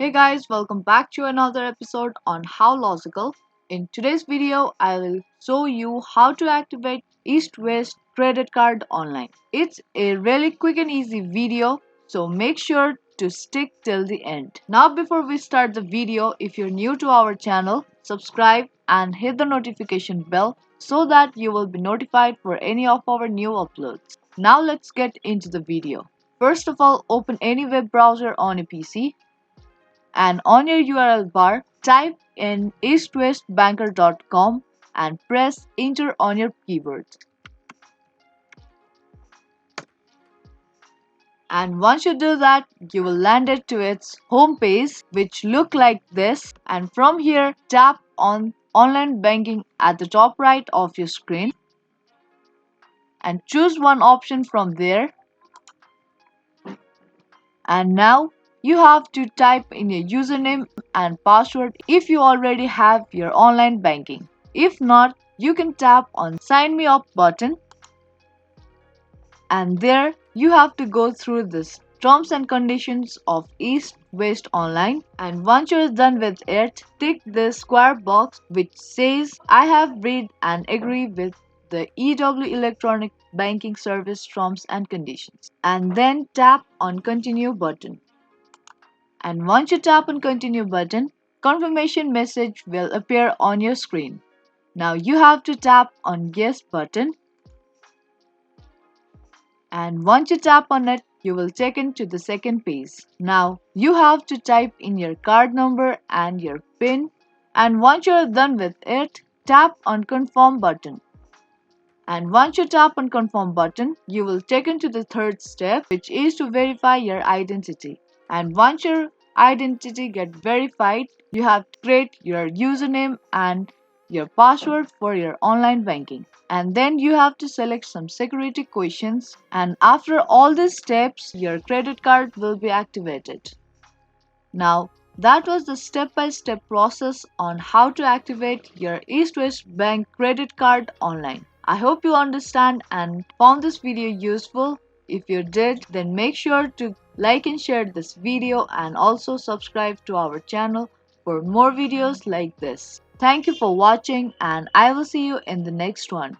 Hey guys, welcome back to another episode on How Logical. In today's video, I will show you how to activate Eastwest credit card online. It's a really quick and easy video, so make sure to stick till the end. Now before we start the video, if you're new to our channel, subscribe and hit the notification bell so that you will be notified for any of our new uploads. Now let's get into the video. First of all, open any web browser on a PC and on your URL bar, type in eastwestbanker.com and press enter on your keyboard. And once you do that, you will land it to its home page, which look like this. And from here, tap on online banking at the top right of your screen and choose one option from there. And now you have to type in your username and password if you already have your online banking. If not, you can tap on sign me up button and there you have to go through this terms and conditions of East West Online, and once you're done with it, tick the square box which says I have read and agree with the EW Electronic Banking Service terms and conditions, and then tap on continue button. And once you tap on continue button, confirmation message will appear on your screen. Now you have to tap on yes button, and once you tap on it, you will taken to the second page. Now you have to type in your card number and your PIN, and once you are done with it, tap on confirm button. And once you tap on confirm button, you will taken to the third step, which is to verify your identity. And once your identity get verified, you have to create your username and your password for your online banking. And then you have to select some security questions, and after all these steps, your credit card will be activated. Now, that was the step-by-step process on how to activate your East West Bank credit card online. I hope you understand and found this video useful. If you did, then make sure to like and share this video and also subscribe to our channel for more videos like this. Thank you for watching and I will see you in the next one.